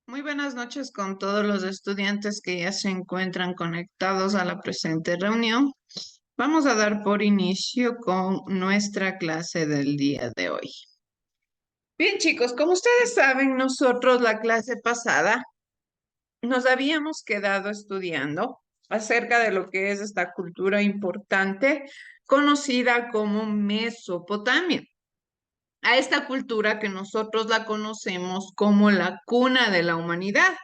Muy buenas noches con todos los estudiantes que ya se encuentran conectados a la presente reunión. Vamos a dar por inicio con nuestra clase del día de hoy. Bien, chicos, como ustedes saben, nosotros la clase pasada nos habíamos quedado estudiando acerca de lo que es esta cultura importante conocida como Mesopotamia. A esta cultura que nosotros la conocemos como la cuna de la humanidad,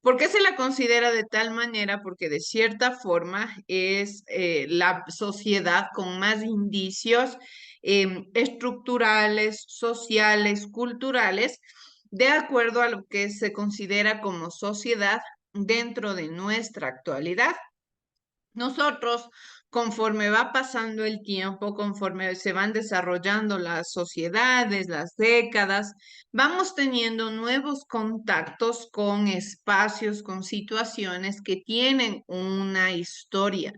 ¿Por qué se la considera de tal manera? Porque de cierta forma es la sociedad con más indicios estructurales, sociales, culturales, de acuerdo a lo que se considera como sociedad dentro de nuestra actualidad. Nosotros, conforme va pasando el tiempo, conforme se van desarrollando las sociedades, las décadas, vamos teniendo nuevos contactos con espacios, con situaciones que tienen una historia,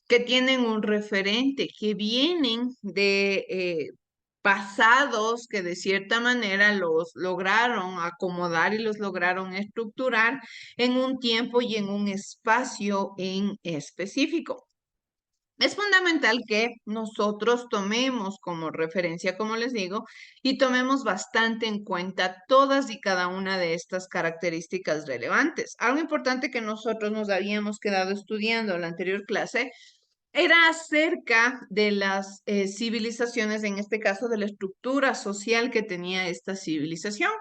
que tienen un referente, que vienen de pasados que de cierta manera los lograron acomodar y los lograron estructurar en un tiempo y en un espacio en específico. Es fundamental que nosotros tomemos como referencia, como les digo, y tomemos bastante en cuenta todas y cada una de estas características relevantes. Algo importante que nosotros nos habíamos quedado estudiando en la anterior clase era acerca de las civilizaciones, en este caso de la estructura social que tenía esta civilización.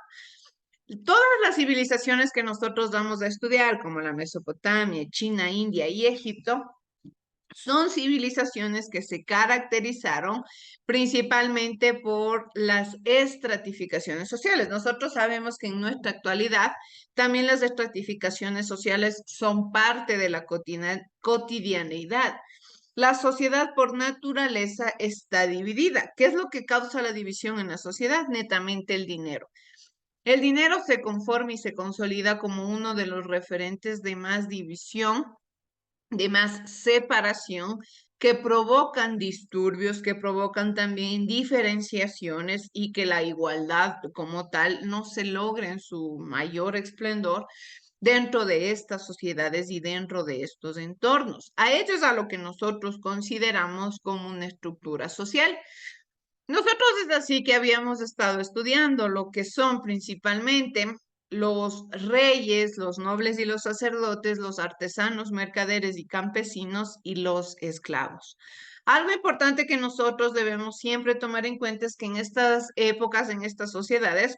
Todas las civilizaciones que nosotros vamos a estudiar, como la Mesopotamia, China, India y Egipto, son civilizaciones que se caracterizaron principalmente por las estratificaciones sociales. Nosotros sabemos que en nuestra actualidad también las estratificaciones sociales son parte de la cotidianeidad. La sociedad por naturaleza está dividida. ¿Qué es lo que causa la división en la sociedad? Netamente el dinero. El dinero se conforma y se consolida como uno de los referentes de más división, de más separación, que provocan disturbios, que provocan también diferenciaciones y que la igualdad como tal no se logra en su mayor esplendor dentro de estas sociedades y dentro de estos entornos. A ello es a lo que nosotros consideramos como una estructura social. Nosotros es así que habíamos estado estudiando lo que son principalmente los reyes, los nobles y los sacerdotes, los artesanos, mercaderes y campesinos y los esclavos. Algo importante que nosotros debemos siempre tomar en cuenta es que en estas épocas, en estas sociedades,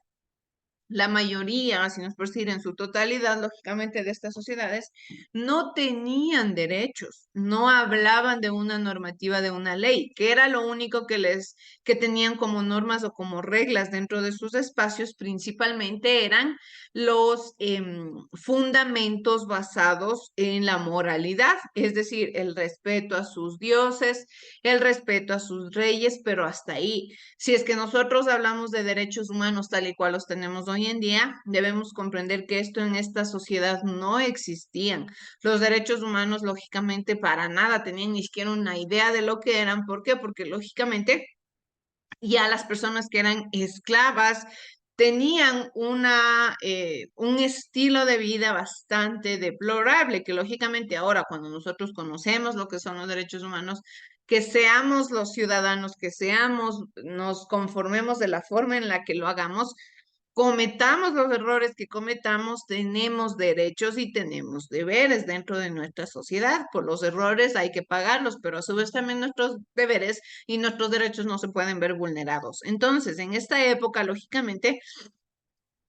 la mayoría, si no es por decir en su totalidad, lógicamente, de estas sociedades, no tenían derechos, no hablaban de una normativa, de una ley, que era lo único que tenían como normas o como reglas dentro de sus espacios, principalmente eran los fundamentos basados en la moralidad, es decir, el respeto a sus dioses, el respeto a sus reyes, pero hasta ahí. Si es que nosotros hablamos de derechos humanos tal y cual los tenemos hoy en día, debemos comprender que esto en esta sociedad no existían. Los derechos humanos, lógicamente, para nada tenían ni siquiera una idea de lo que eran. ¿Por qué? Porque lógicamente ya las personas que eran esclavas tenían un estilo de vida bastante deplorable, que lógicamente ahora cuando nosotros conocemos lo que son los derechos humanos, que seamos los ciudadanos, que seamos, nos conformemos de la forma en la que lo hagamos, cometamos los errores que cometamos, tenemos derechos y tenemos deberes dentro de nuestra sociedad. Por los errores hay que pagarlos, pero a su vez también nuestros deberes y nuestros derechos no se pueden ver vulnerados. Entonces, en esta época, lógicamente,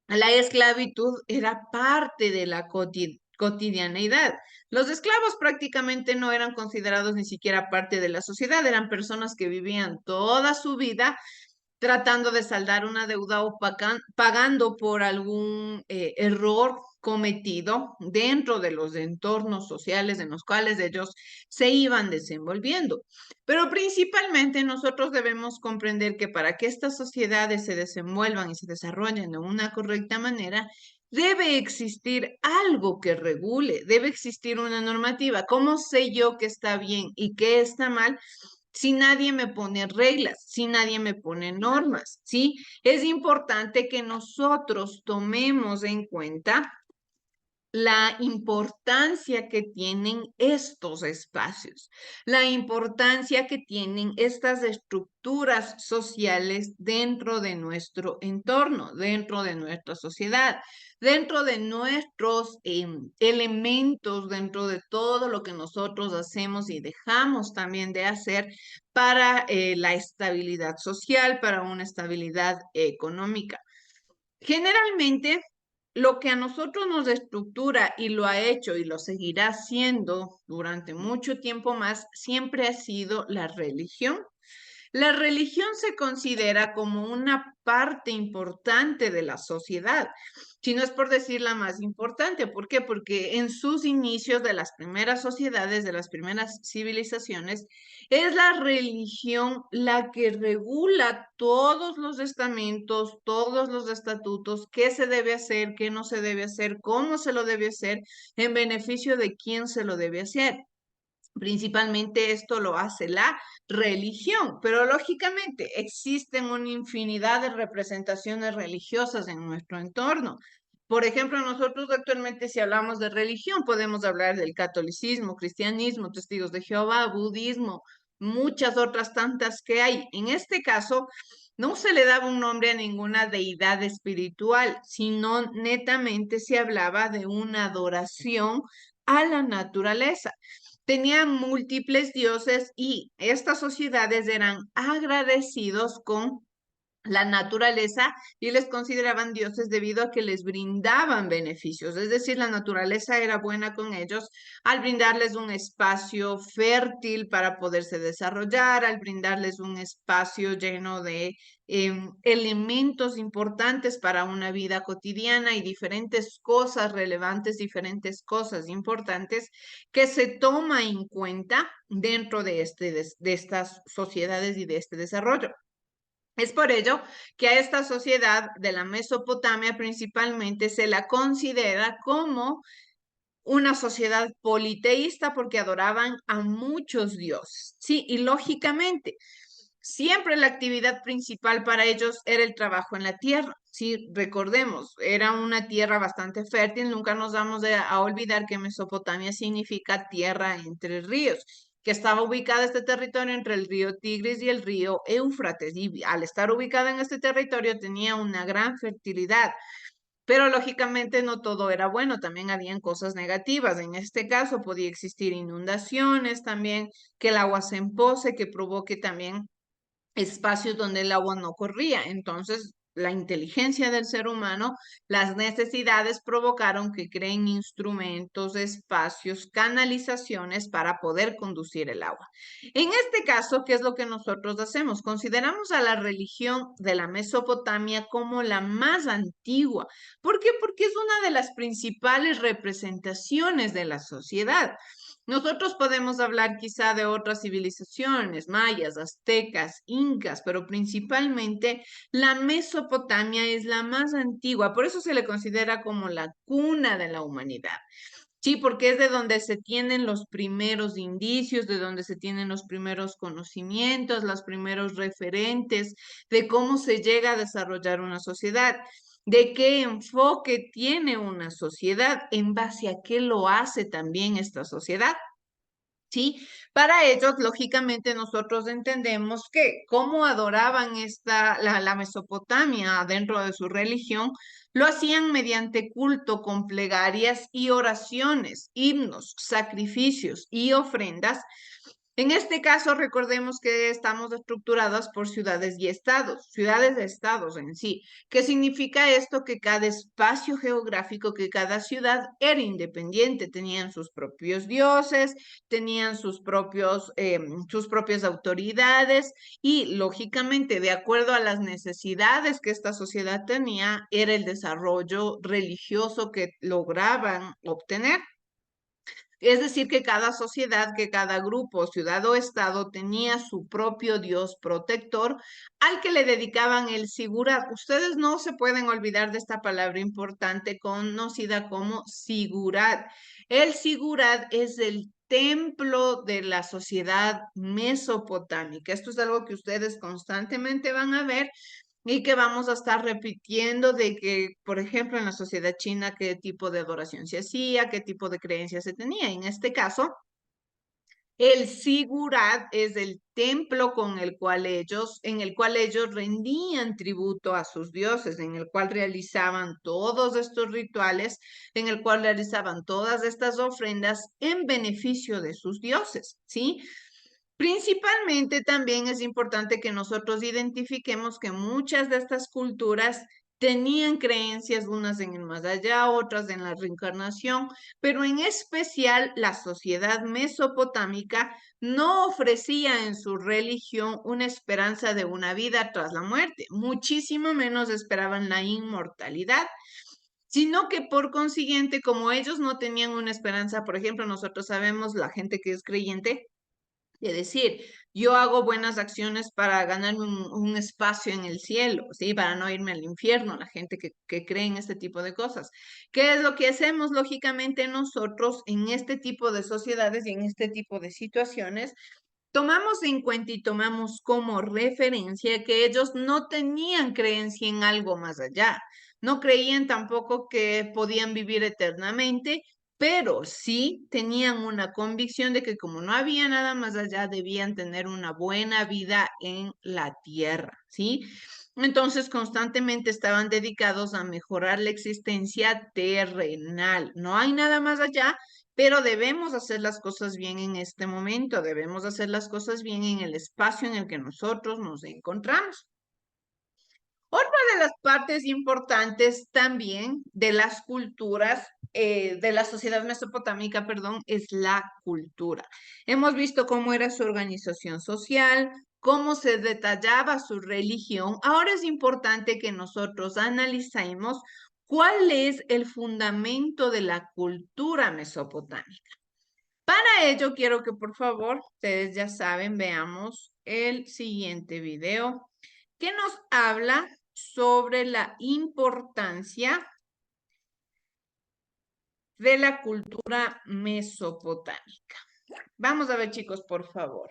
la esclavitud era parte de la cotidianeidad. Los esclavos prácticamente no eran considerados ni siquiera parte de la sociedad, eran personas que vivían toda su vida tratando de saldar una deuda o pagando por algún error cometido dentro de los entornos sociales en los cuales ellos se iban desenvolviendo. Pero principalmente nosotros debemos comprender que para que estas sociedades se desenvuelvan y se desarrollen de una correcta manera, debe existir algo que regule, debe existir una normativa. ¿Cómo sé yo que está bien y qué está mal? Si nadie me pone reglas, si nadie me pone normas, ¿sí? Es importante que nosotros tomemos en cuenta la importancia que tienen estos espacios, la importancia que tienen estas estructuras sociales dentro de nuestro entorno, dentro de nuestra sociedad, dentro de nuestros elementos, dentro de todo lo que nosotros hacemos y dejamos también de hacer para la estabilidad social, para una estabilidad económica. Generalmente, lo que a nosotros nos estructura y lo ha hecho y lo seguirá haciendo durante mucho tiempo más, siempre ha sido la religión. La religión se considera como una parte importante de la sociedad, si no es por decir la más importante. ¿Por qué? Porque en sus inicios de las primeras sociedades, de las primeras civilizaciones, es la religión la que regula todos los estamentos, todos los estatutos, qué se debe hacer, qué no se debe hacer, cómo se lo debe hacer, en beneficio de quién se lo debe hacer. Principalmente esto lo hace la religión, pero lógicamente existen una infinidad de representaciones religiosas en nuestro entorno. Por ejemplo, nosotros actualmente si hablamos de religión, podemos hablar del catolicismo, cristianismo, testigos de Jehová, budismo, muchas otras tantas que hay. En este caso, no se le daba un nombre a ninguna deidad espiritual, sino netamente se hablaba de una adoración a la naturaleza. Tenían múltiples dioses y estas sociedades eran agradecidos con la naturaleza y les consideraban dioses debido a que les brindaban beneficios. Es decir, la naturaleza era buena con ellos al brindarles un espacio fértil para poderse desarrollar, al brindarles un espacio lleno de elementos importantes para una vida cotidiana y diferentes cosas relevantes, diferentes cosas importantes que se toma en cuenta dentro de estas sociedades y de este desarrollo. Es por ello que a esta sociedad de la Mesopotamia principalmente se la considera como una sociedad politeísta porque adoraban a muchos dioses. Sí, y lógicamente, siempre la actividad principal para ellos era el trabajo en la tierra. Sí, recordemos, era una tierra bastante fértil, nunca nos vamos a olvidar que Mesopotamia significa tierra entre ríos, que estaba ubicada este territorio entre el río Tigris y el río Éufrates, y al estar ubicada en este territorio tenía una gran fertilidad. Pero lógicamente no todo era bueno, también habían cosas negativas. En este caso podía existir inundaciones, también que el agua se empose, que provoque también espacios donde el agua no corría. Entonces, la inteligencia del ser humano, las necesidades provocaron que creen instrumentos, espacios, canalizaciones para poder conducir el agua. En este caso, ¿qué es lo que nosotros hacemos? Consideramos a la religión de la Mesopotamia como la más antigua. ¿Por qué? Porque es una de las principales representaciones de la sociedad. Nosotros podemos hablar quizá de otras civilizaciones, mayas, aztecas, incas, pero principalmente la Mesopotamia es la más antigua, por eso se le considera como la cuna de la humanidad. Sí, porque es de donde se tienen los primeros indicios, de donde se tienen los primeros conocimientos, los primeros referentes de cómo se llega a desarrollar una sociedad, de qué enfoque tiene una sociedad, en base a qué lo hace también esta sociedad. ¿Sí? Para ellos, lógicamente, nosotros entendemos que cómo adoraban la Mesopotamia dentro de su religión, lo hacían mediante culto con plegarias y oraciones, himnos, sacrificios y ofrendas. En este caso, recordemos que estamos estructuradas por ciudades de estados en sí. ¿Qué significa esto? Que cada espacio geográfico, que cada ciudad era independiente, tenían sus propios dioses, tenían sus propias autoridades y, lógicamente, de acuerdo a las necesidades que esta sociedad tenía, era el desarrollo religioso que lograban obtener. Es decir, que cada sociedad, que cada grupo, ciudad o estado tenía su propio Dios protector al que le dedicaban el sigurat. Ustedes no se pueden olvidar de esta palabra importante conocida como sigurat. El sigurat es el templo de la sociedad mesopotámica. Esto es algo que ustedes constantemente van a ver y que vamos a estar repitiendo de que, por ejemplo, en la sociedad china, qué tipo de adoración se hacía, qué tipo de creencias se tenía. En este caso, el sigurat es el templo en el cual ellos rendían tributo a sus dioses, en el cual realizaban todos estos rituales, en el cual realizaban todas estas ofrendas en beneficio de sus dioses, ¿sí? Principalmente también es importante que nosotros identifiquemos que muchas de estas culturas tenían creencias unas en el más allá, otras en la reencarnación, pero en especial la sociedad mesopotámica no ofrecía en su religión una esperanza de una vida tras la muerte, muchísimo menos esperaban la inmortalidad, sino que por consiguiente, como ellos no tenían una esperanza, por ejemplo, nosotros sabemos, la gente que es creyente, de decir, yo hago buenas acciones para ganarme un espacio en el cielo, ¿sí? Para no irme al infierno, la gente que cree en este tipo de cosas. ¿Qué es lo que hacemos lógicamente nosotros en este tipo de sociedades y en este tipo de situaciones? Tomamos en cuenta y tomamos como referencia que ellos no tenían creencia en algo más allá, no creían tampoco que podían vivir eternamente, pero sí tenían una convicción de que como no había nada más allá, debían tener una buena vida en la tierra, ¿sí? Entonces constantemente estaban dedicados a mejorar la existencia terrenal. No hay nada más allá, pero debemos hacer las cosas bien en este momento, debemos hacer las cosas bien en el espacio en el que nosotros nos encontramos. Otra de las partes importantes también de las culturas, de la sociedad mesopotámica, perdón, es la cultura. Hemos visto cómo era su organización social, cómo se detallaba su religión. Ahora es importante que nosotros analicemos cuál es el fundamento de la cultura mesopotámica. Para ello, quiero que por favor, ustedes ya saben, veamos el siguiente video que nos habla sobre la importancia de la cultura mesopotámica. Vamos a ver, chicos, por favor.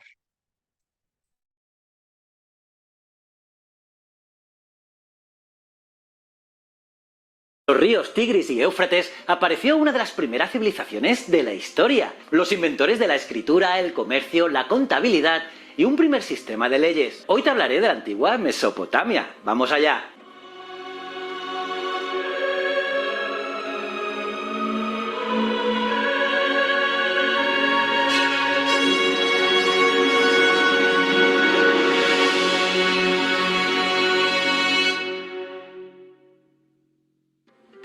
Los ríos Tigris y Éufrates apareció una de las primeras civilizaciones de la historia. Los inventores de la escritura, el comercio, la contabilidad y un primer sistema de leyes. Hoy te hablaré de la antigua Mesopotamia. ¡Vamos allá!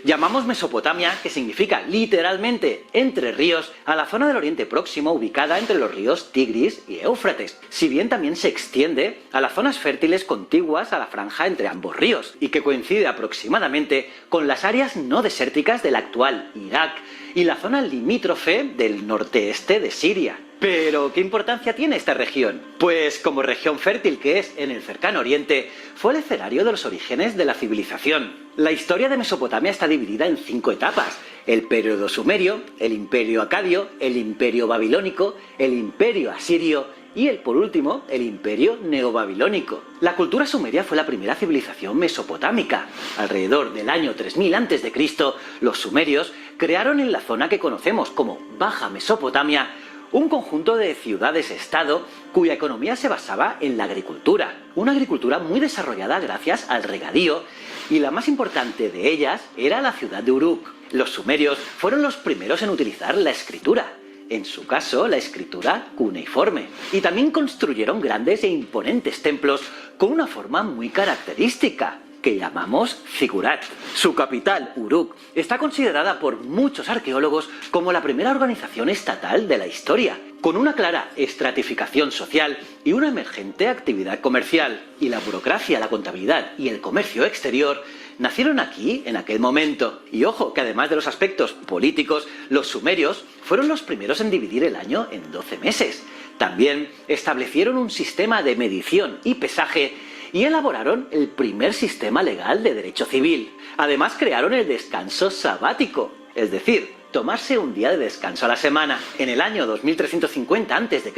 Llamamos Mesopotamia, que significa literalmente entre ríos, a la zona del Oriente Próximo ubicada entre los ríos Tigris y Éufrates, si bien también se extiende a las zonas fértiles contiguas a la franja entre ambos ríos, y que coincide aproximadamente con las áreas no desérticas del actual Irak y la zona limítrofe del norte-este de Siria. Pero, ¿qué importancia tiene esta región? Pues, como región fértil que es en el cercano oriente, fue el escenario de los orígenes de la civilización. La historia de Mesopotamia está dividida en 5 etapas: el período sumerio, el imperio acadio, el imperio babilónico, el imperio asirio y por último, el imperio neobabilónico. La cultura sumeria fue la primera civilización mesopotámica. Alrededor del año 3000 a.C., los sumerios crearon en la zona que conocemos como Baja Mesopotamia un conjunto de ciudades-estado cuya economía se basaba en la agricultura. Una agricultura muy desarrollada gracias al regadío, y la más importante de ellas era la ciudad de Uruk. Los sumerios fueron los primeros en utilizar la escritura, en su caso la escritura cuneiforme, y también construyeron grandes e imponentes templos con una forma muy característica, que llamamos zigurat. Su capital, Uruk, está considerada por muchos arqueólogos como la primera organización estatal de la historia, con una clara estratificación social y una emergente actividad comercial. Y la burocracia, la contabilidad y el comercio exterior nacieron aquí en aquel momento. Y ojo, que además de los aspectos políticos, los sumerios fueron los primeros en dividir el año en 12 meses. También establecieron un sistema de medición y pesaje y elaboraron el primer sistema legal de derecho civil. Además crearon el descanso sabático, es decir, tomarse un día de descanso a la semana. En el año 2350 a.C.,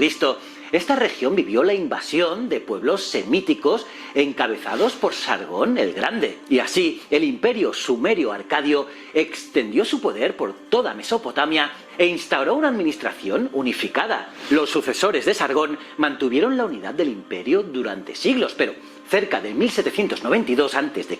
esta región vivió la invasión de pueblos semíticos encabezados por Sargón el Grande. Y así, el imperio sumerio-arcadio extendió su poder por toda Mesopotamia e instauró una administración unificada. Los sucesores de Sargón mantuvieron la unidad del imperio durante siglos, pero Cerca de 1792 a.C.,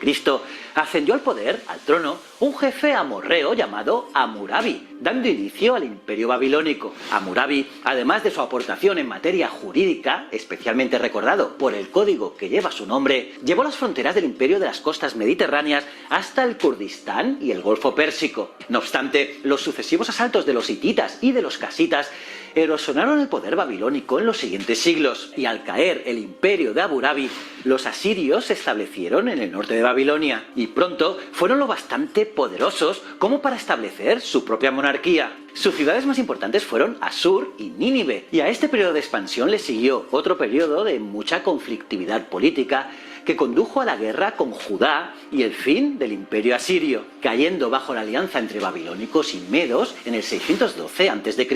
ascendió al poder, al trono, un jefe amorreo llamado Hammurabi, dando inicio al Imperio Babilónico. Hammurabi, además de su aportación en materia jurídica, especialmente recordado por el código que lleva su nombre, llevó las fronteras del imperio de las costas mediterráneas hasta el Kurdistán y el Golfo Pérsico. No obstante, los sucesivos asaltos de los hititas y de los casitas erosionaron el poder babilónico en los siguientes siglos, y al caer el imperio de Hammurabi, los asirios se establecieron en el norte de Babilonia, y pronto fueron lo bastante poderosos como para establecer su propia monarquía. Sus ciudades más importantes fueron Asur y Nínive, y a este periodo de expansión le siguió otro periodo de mucha conflictividad política que condujo a la guerra con Judá y el fin del imperio asirio, cayendo bajo la alianza entre babilónicos y medos en el 612 a.C.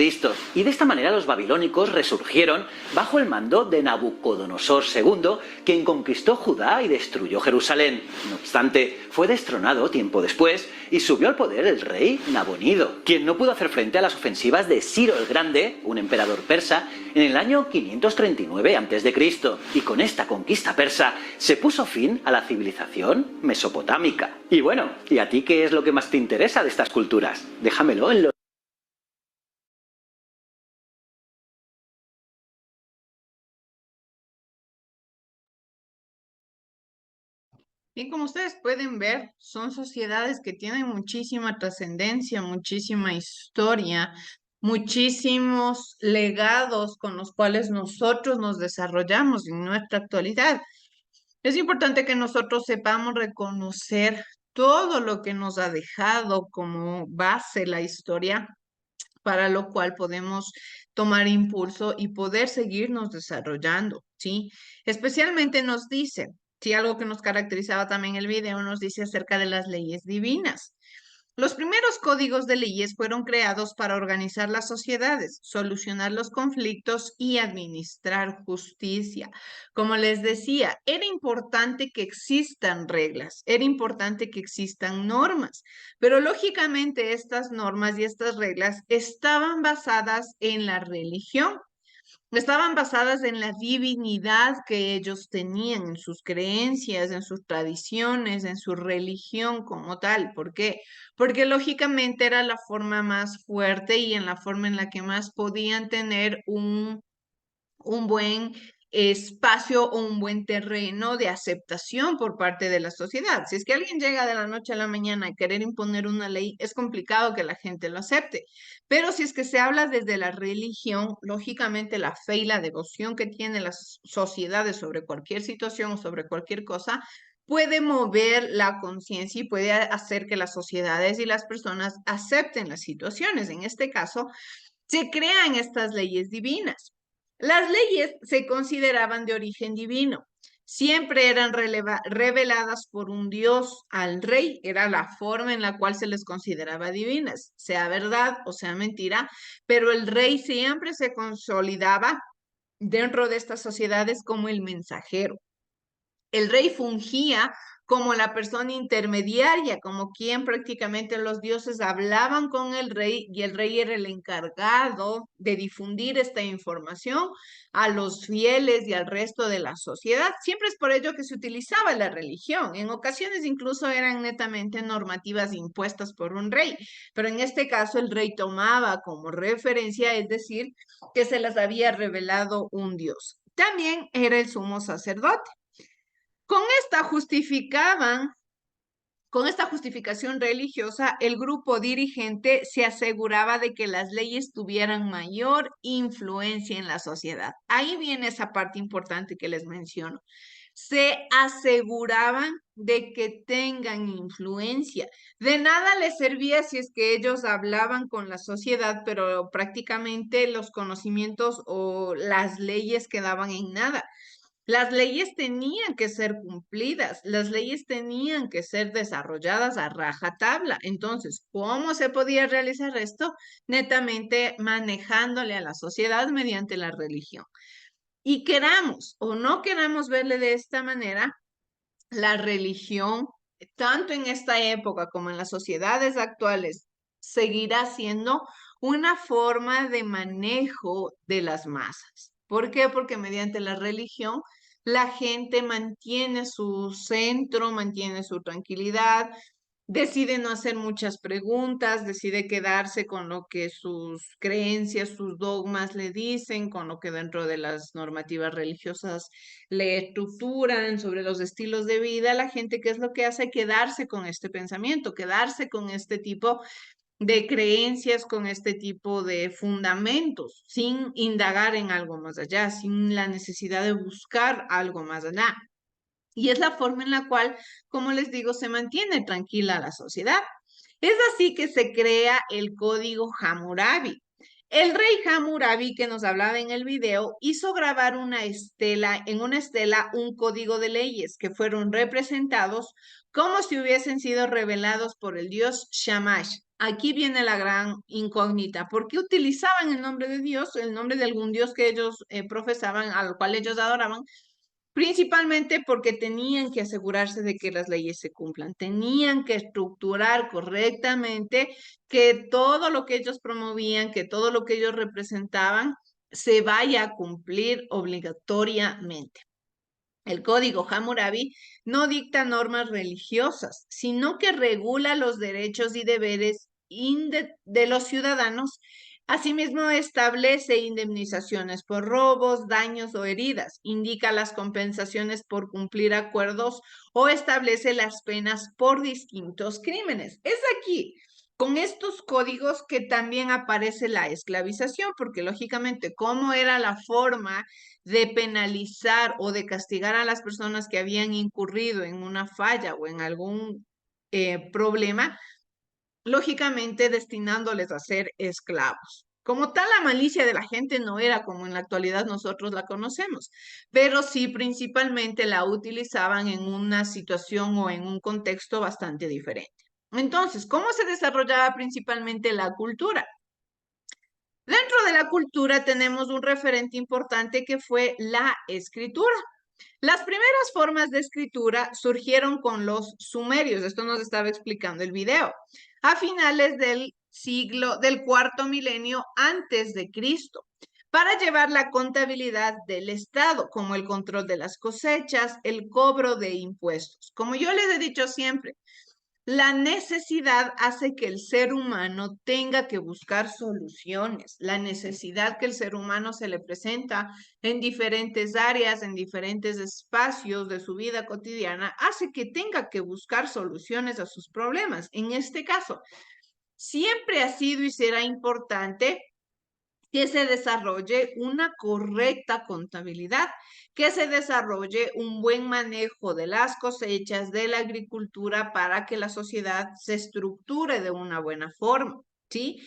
Y de esta manera los babilónicos resurgieron bajo el mando de Nabucodonosor II, quien conquistó Judá y destruyó Jerusalén. No obstante, fue destronado tiempo después y subió al poder el rey Nabonido, quien no pudo hacer frente a las ofensivas de Ciro el Grande, un emperador persa, en el año 539 a.C. Y con esta conquista persa se puso fin a la civilización mesopotámica. Y bueno, ¿y a ti qué es lo que más te interesa de estas culturas? Déjamelo en los... Bien, como ustedes pueden ver, son sociedades que tienen muchísima trascendencia, muchísima historia, muchísimos legados con los cuales nosotros nos desarrollamos en nuestra actualidad. Es importante que nosotros sepamos reconocer todo lo que nos ha dejado como base la historia, para lo cual podemos tomar impulso y poder seguirnos desarrollando, ¿sí? Especialmente nos dice, sí, algo que nos caracterizaba también el video, nos dice acerca de las leyes divinas. Los primeros códigos de leyes fueron creados para organizar las sociedades, solucionar los conflictos y administrar justicia. Como les decía, era importante que existan reglas, era importante que existan normas, pero lógicamente estas normas y estas reglas estaban basadas en la religión. Estaban basadas en la divinidad que ellos tenían, en sus creencias, en sus tradiciones, en su religión como tal. ¿Por qué? Porque lógicamente era la forma más fuerte y en la forma en la que más podían tener un buen espacio o un buen terreno de aceptación por parte de la sociedad. Si es que alguien llega de la noche a la mañana a querer imponer una ley, es complicado que la gente lo acepte. Pero si es que se habla desde la religión, lógicamente la fe y la devoción que tienen las sociedades sobre cualquier situación o sobre cualquier cosa, puede mover la conciencia y puede hacer que las sociedades y las personas acepten las situaciones. En este caso, se crean estas leyes divinas. Las leyes se consideraban de origen divino. Siempre eran reveladas por un dios al rey. Era la forma en la cual se les consideraba divinas, sea verdad o sea mentira, pero el rey siempre se consolidaba dentro de estas sociedades como el mensajero. El rey fungía como la persona intermediaria, como quien prácticamente los dioses hablaban con el rey y el rey era el encargado de difundir esta información a los fieles y al resto de la sociedad. Siempre es por ello que se utilizaba la religión. En ocasiones incluso eran netamente normativas impuestas por un rey, pero en este caso el rey tomaba como referencia, es decir, que se las había revelado un dios. También era el sumo sacerdote. Con esta justificaban, con esta justificación religiosa, el grupo dirigente se aseguraba de que las leyes tuvieran mayor influencia en la sociedad. Ahí viene esa parte importante que les menciono. Se aseguraban de que tengan influencia. De nada les servía si es que ellos hablaban con la sociedad, pero prácticamente los conocimientos o las leyes quedaban en nada. Las leyes tenían que ser cumplidas, las leyes tenían que ser desarrolladas a rajatabla. Entonces, ¿cómo se podía realizar esto? Netamente manejándole a la sociedad mediante la religión. Y queramos o no queramos verle de esta manera, la religión, tanto en esta época como en las sociedades actuales, seguirá siendo una forma de manejo de las masas. ¿Por qué? Porque mediante la religión la gente mantiene su centro, mantiene su tranquilidad, decide no hacer muchas preguntas, decide quedarse con lo que sus creencias, sus dogmas le dicen, con lo que dentro de las normativas religiosas le estructuran sobre los estilos de vida. La gente, ¿qué es lo que hace? Quedarse con este pensamiento, quedarse con este tipo de creencias, con este tipo de fundamentos, sin indagar en algo más allá, sin la necesidad de buscar algo más allá. Y es la forma en la cual, como les digo, se mantiene tranquila la sociedad. Es así que se crea el código Hammurabi. El rey Hammurabi, que nos hablaba en el video, hizo grabar una estela, en una estela un código de leyes que fueron representados como si hubiesen sido revelados por el dios Shamash. Aquí viene la gran incógnita. ¿Por qué utilizaban el nombre de Dios, el nombre de algún dios que ellos profesaban, al cual ellos adoraban? Principalmente porque tenían que asegurarse de que las leyes se cumplan, tenían que estructurar correctamente que todo lo que ellos promovían, que todo lo que ellos representaban, se vaya a cumplir obligatoriamente. El código Hammurabi no dicta normas religiosas, sino que regula los derechos y deberes de los ciudadanos. Asimismo, establece indemnizaciones por robos, daños o heridas, indica las compensaciones por cumplir acuerdos o establece las penas por distintos crímenes. Es aquí, con estos códigos, que también aparece la esclavización, porque lógicamente, ¿cómo era la forma de penalizar o de castigar a las personas que habían incurrido en una falla o en algún problema? Lógicamente destinándoles a ser esclavos? Como tal, la malicia de la gente no era como en la actualidad nosotros la conocemos, pero sí principalmente la utilizaban en una situación o en un contexto bastante diferente. Entonces, ¿cómo se desarrollaba principalmente la cultura? Dentro de la cultura tenemos un referente importante que fue la escritura. Las primeras formas de escritura surgieron con los sumerios, esto nos estaba explicando el video, a finales del cuarto milenio antes de Cristo, para llevar la contabilidad del Estado, como el control de las cosechas, el cobro de impuestos. Como yo les he dicho siempre, la necesidad hace que el ser humano tenga que buscar soluciones. La necesidad que el ser humano se le presenta en diferentes áreas, en diferentes espacios de su vida cotidiana, hace que tenga que buscar soluciones a sus problemas. En este caso, siempre ha sido y será importante que se desarrolle una correcta contabilidad, que se desarrolle un buen manejo de las cosechas, de la agricultura, para que la sociedad se estructure de una buena forma, ¿sí?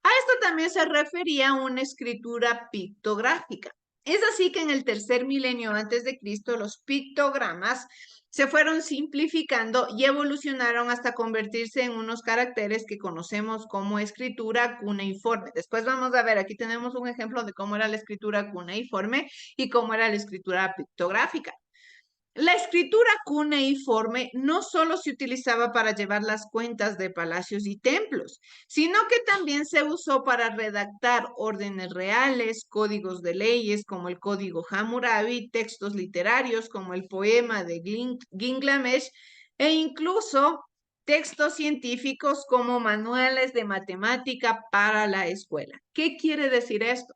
A esto también se refería a una escritura pictográfica. Es así que en el tercer milenio antes de Cristo los pictogramas se fueron simplificando y evolucionaron hasta convertirse en unos caracteres que conocemos como escritura cuneiforme. Después vamos a ver, aquí tenemos un ejemplo de cómo era la escritura cuneiforme y cómo era la escritura pictográfica. La escritura cuneiforme no solo se utilizaba para llevar las cuentas de palacios y templos, sino que también se usó para redactar órdenes reales, códigos de leyes como el Código Hammurabi, textos literarios como el poema de Gilgamesh e incluso textos científicos como manuales de matemática para la escuela. ¿Qué quiere decir esto?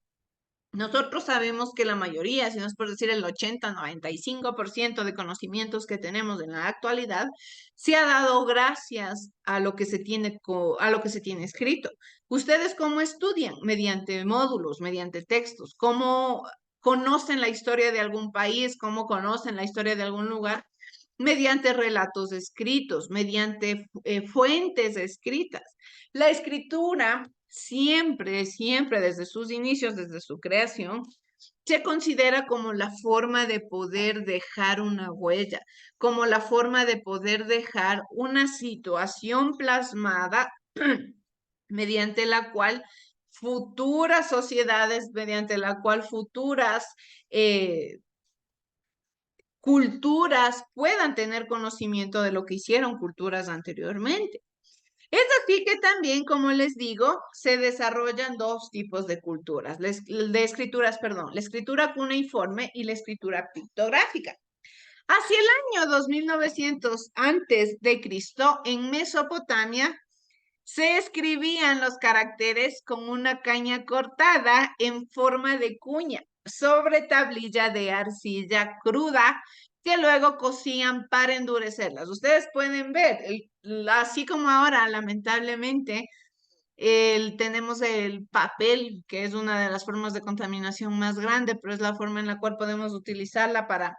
Nosotros sabemos que la mayoría, si no es por decir el 80-95% de conocimientos que tenemos en la actualidad, se ha dado gracias a lo que se tiene, a lo que se tiene escrito. ¿Ustedes cómo estudian? Mediante módulos, mediante textos. ¿Cómo conocen la historia de algún país? ¿Cómo conocen la historia de algún lugar? Mediante relatos escritos, mediante fuentes escritas. La escritura siempre, siempre desde sus inicios, desde su creación, se considera como la forma de poder dejar una huella, como la forma de poder dejar una situación plasmada mediante la cual futuras sociedades, mediante la cual futuras culturas puedan tener conocimiento de lo que hicieron culturas anteriormente. Es así que también, como les digo, se desarrollan dos tipos de culturas, de escrituras, perdón, la escritura cuneiforme y la escritura pictográfica. Hacia el año 2900 antes de Cristo, en Mesopotamia, se escribían los caracteres con una caña cortada en forma de cuña sobre tablilla de arcilla cruda que luego cocían para endurecerlas. Ustedes pueden ver, así como ahora, lamentablemente, tenemos el papel, que es una de las formas de contaminación más grande, pero es la forma en la cual podemos utilizarla para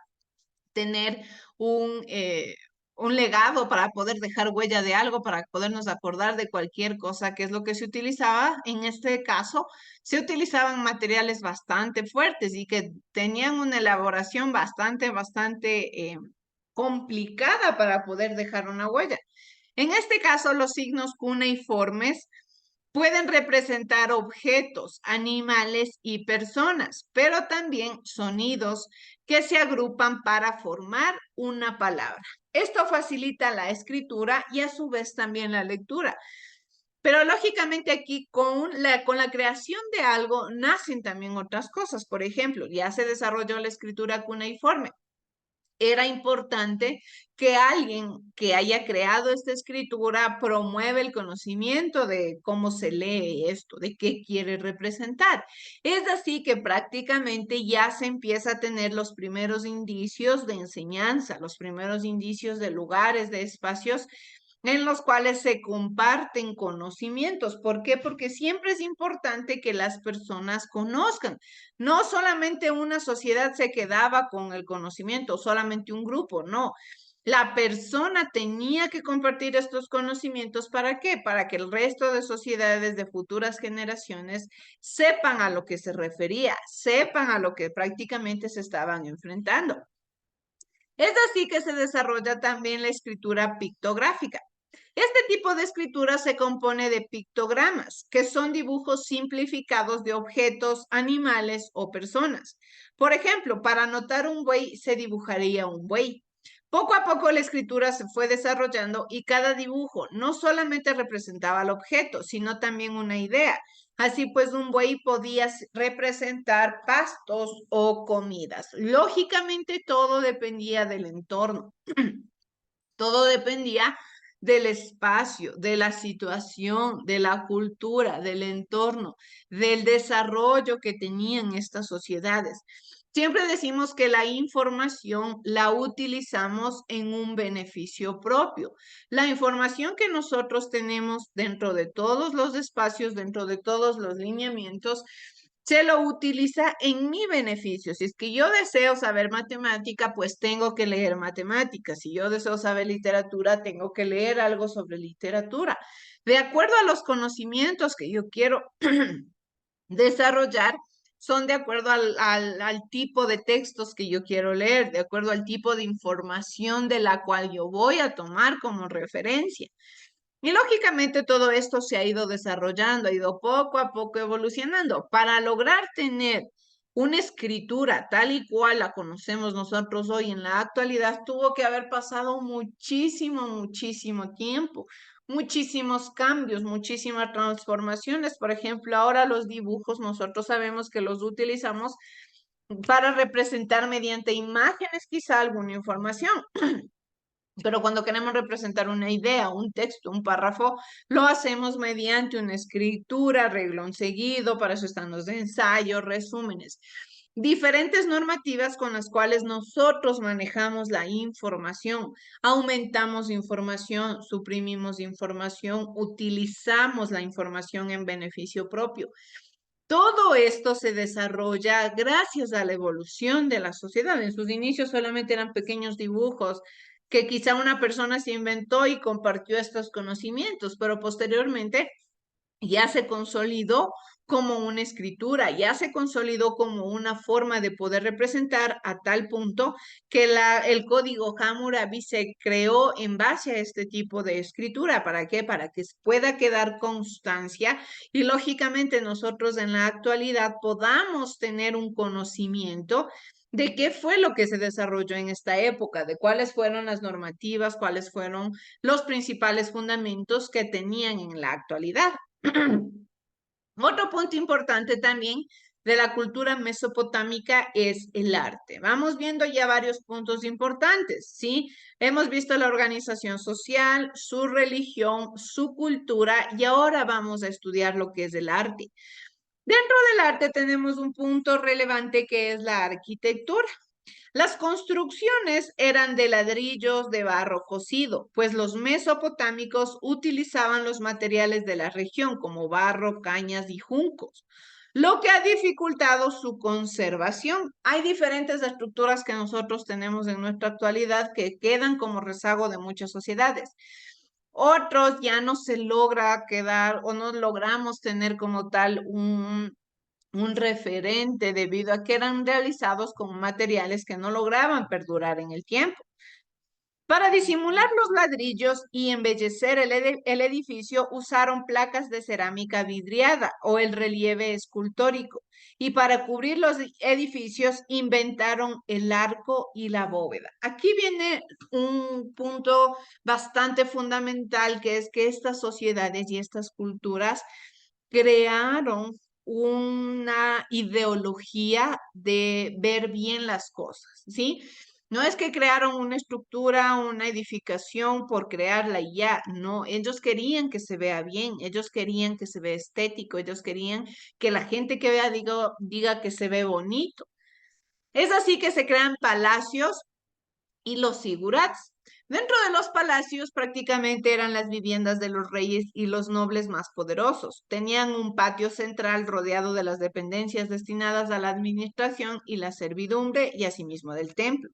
tener un legado, para poder dejar huella de algo, para podernos acordar de cualquier cosa, que es lo que se utilizaba. En este caso, se utilizaban materiales bastante fuertes y que tenían una elaboración bastante complicada para poder dejar una huella. En este caso, los signos cuneiformes pueden representar objetos, animales y personas, pero también sonidos que se agrupan para formar una palabra. Esto facilita la escritura y a su vez también la lectura. Pero lógicamente aquí con la creación de algo nacen también otras cosas. Por ejemplo, ya se desarrolló la escritura cuneiforme. Era importante que alguien que haya creado esta escritura promueva el conocimiento de cómo se lee esto, de qué quiere representar. Es así que prácticamente ya se empieza a tener los primeros indicios de enseñanza, los primeros indicios de lugares, de espacios en los cuales se comparten conocimientos. ¿Por qué? Porque siempre es importante que las personas conozcan. No solamente una sociedad se quedaba con el conocimiento, solamente un grupo, no. La persona tenía que compartir estos conocimientos. ¿Para qué? Para que el resto de sociedades de futuras generaciones sepan a lo que se refería, sepan a lo que prácticamente se estaban enfrentando. Es así que se desarrolla también la escritura pictográfica. Este tipo de escritura se compone de pictogramas, que son dibujos simplificados de objetos, animales o personas. Por ejemplo, para anotar un buey se dibujaría un buey. Poco a poco la escritura se fue desarrollando y cada dibujo no solamente representaba el objeto, sino también una idea. Así pues, un buey podía representar pastos o comidas. Lógicamente, todo dependía del entorno. Todo dependía del espacio, de la situación, de la cultura, del entorno, del desarrollo que tenían estas sociedades. Siempre decimos que la información la utilizamos en un beneficio propio. La información que nosotros tenemos dentro de todos los espacios, dentro de todos los lineamientos, se lo utiliza en mi beneficio. Si es que yo deseo saber matemática, pues tengo que leer matemáticas. Si yo deseo saber literatura, tengo que leer algo sobre literatura. De acuerdo a los conocimientos que yo quiero desarrollar, son de acuerdo al tipo de textos que yo quiero leer, de acuerdo al tipo de información de la cual yo voy a tomar como referencia. Y lógicamente todo esto se ha ido desarrollando, ha ido poco a poco evolucionando. Para lograr tener una escritura tal y cual la conocemos nosotros hoy en la actualidad, tuvo que haber pasado muchísimo tiempo, muchísimos cambios, muchísimas transformaciones. Por ejemplo, ahora los dibujos, nosotros sabemos que los utilizamos para representar mediante imágenes quizá alguna información. Pero cuando queremos representar una idea, un texto, un párrafo, lo hacemos mediante una escritura, reglón seguido, para eso están los ensayos, resúmenes. Diferentes normativas con las cuales nosotros manejamos la información, aumentamos información, suprimimos información, utilizamos la información en beneficio propio. Todo esto se desarrolla gracias a la evolución de la sociedad. En sus inicios solamente eran pequeños dibujos que quizá una persona se inventó y compartió estos conocimientos, pero posteriormente ya se consolidó como una escritura, ya se consolidó como una forma de poder representar a tal punto que el código Hammurabi se creó en base a este tipo de escritura. ¿Para qué? Para que pueda quedar constancia y lógicamente nosotros en la actualidad podamos tener un conocimiento de qué fue lo que se desarrolló en esta época, de cuáles fueron las normativas, cuáles fueron los principales fundamentos que tenían en la actualidad. Otro punto importante también de la cultura mesopotámica es el arte. Vamos viendo ya varios puntos importantes, ¿sí? Hemos visto la organización social, su religión, su cultura y ahora vamos a estudiar lo que es el arte. Dentro del arte tenemos un punto relevante que es la arquitectura. Las construcciones eran de ladrillos de barro cocido, pues los mesopotámicos utilizaban los materiales de la región como barro, cañas y juncos, lo que ha dificultado su conservación. Hay diferentes estructuras que nosotros tenemos en nuestra actualidad que quedan como rezago de muchas sociedades. Otros ya no se logra quedar o no logramos tener como tal un referente debido a que eran realizados con materiales que no lograban perdurar en el tiempo. Para disimular los ladrillos y embellecer el edificio, usaron placas de cerámica vidriada o el relieve escultórico. Y para cubrir los edificios, inventaron el arco y la bóveda. Aquí viene un punto bastante fundamental, que es que estas sociedades y estas culturas crearon una ideología de ver bien las cosas, ¿sí? No es que crearon una estructura, una edificación por crearla y ya, no, ellos querían que se vea bien, ellos querían que se vea estético, ellos querían que la gente que vea diga que se ve bonito. Es así que se crean palacios y los sigurats. Dentro de los palacios prácticamente eran las viviendas de los reyes y los nobles más poderosos. Tenían un patio central rodeado de las dependencias destinadas a la administración y la servidumbre y asimismo del templo.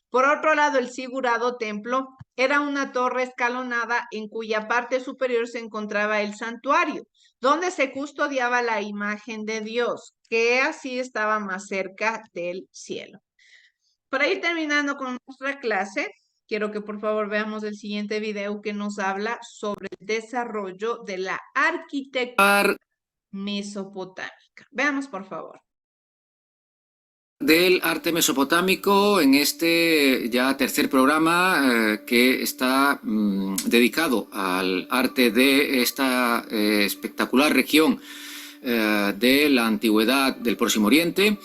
Por otro lado, el sigurado templo era una torre escalonada en cuya parte superior se encontraba el santuario, donde se custodiaba la imagen de Dios, que así estaba más cerca del cielo. Para ir terminando con nuestra clase, quiero que por favor veamos el siguiente video que nos habla sobre el desarrollo de la arquitectura mesopotámica. Veamos por favor. Del arte mesopotámico en este ya tercer programa que está dedicado al arte de esta espectacular región de la antigüedad del Próximo Oriente.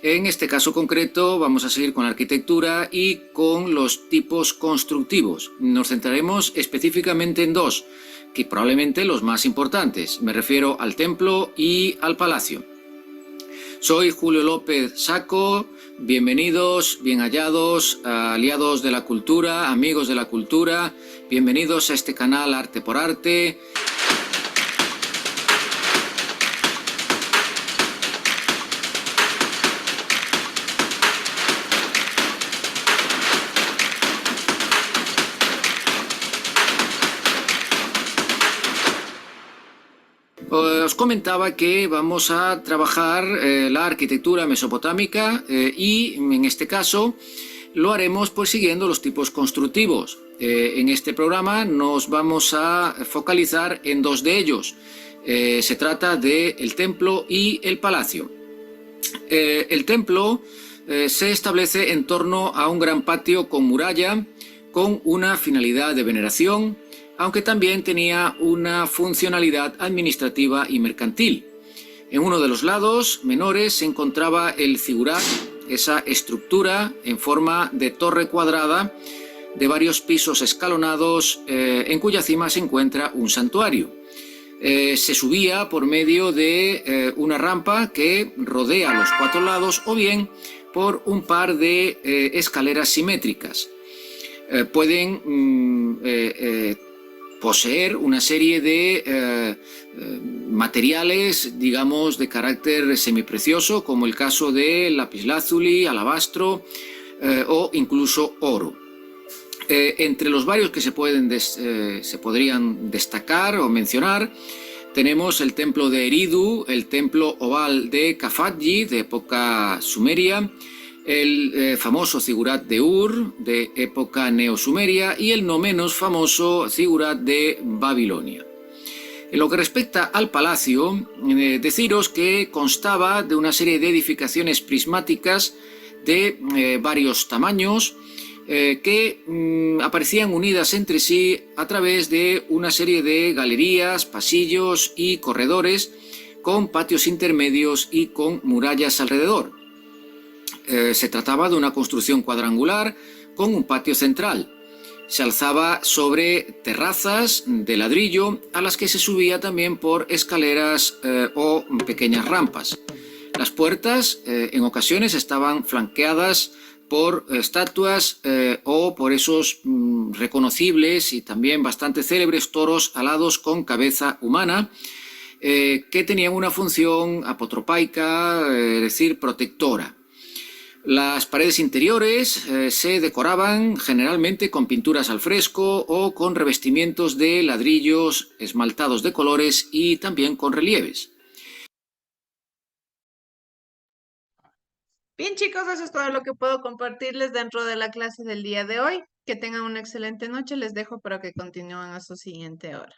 En este caso concreto vamos a seguir con la arquitectura y con los tipos constructivos. Nos centraremos específicamente en dos, que probablemente los más importantes. Me refiero al templo y al palacio. Soy Julio López Saco, bienvenidos, bien hallados, aliados de la cultura, amigos de la cultura, bienvenidos a este canal Arte por Arte. Os comentaba que vamos a trabajar la arquitectura mesopotámica y en este caso lo haremos pues siguiendo los tipos constructivos. En este programa nos vamos a focalizar en dos de ellos. Se trata del templo y el palacio. El templo se establece en torno a un gran patio con muralla con una finalidad de veneración, aunque también tenía una funcionalidad administrativa y mercantil. En uno de los lados menores se encontraba el zigurat, esa estructura en forma de torre cuadrada de varios pisos escalonados en cuya cima se encuentra un santuario. Se subía por medio de una rampa que rodea los cuatro lados o bien por un par de escaleras simétricas. Pueden poseer una serie de materiales, digamos, de carácter semiprecioso, como el caso de lapislázuli, alabastro o incluso oro. Entre los varios que se podrían destacar o mencionar, tenemos el templo de Eridu, el templo oval de Khafadji, de época sumeria, el famoso zigurat de Ur, de época neosumeria, y el no menos famoso zigurat de Babilonia. En lo que respecta al palacio, deciros que constaba de una serie de edificaciones prismáticas de varios tamaños que aparecían unidas entre sí a través de una serie de galerías, pasillos y corredores con patios intermedios y con murallas alrededor. Se trataba de una construcción cuadrangular con un patio central. Se alzaba sobre terrazas de ladrillo a las que se subía también por escaleras o pequeñas rampas. Las puertas en ocasiones estaban flanqueadas por estatuas o por esos reconocibles y también bastante célebres toros alados con cabeza humana que tenían una función apotropaica, es decir, protectora. Las paredes interiores se decoraban generalmente con pinturas al fresco o con revestimientos de ladrillos esmaltados de colores y también con relieves. Bien, chicos, eso es todo lo que puedo compartirles dentro de la clase del día de hoy. Que tengan una excelente noche. Les dejo para que continúen a su siguiente hora.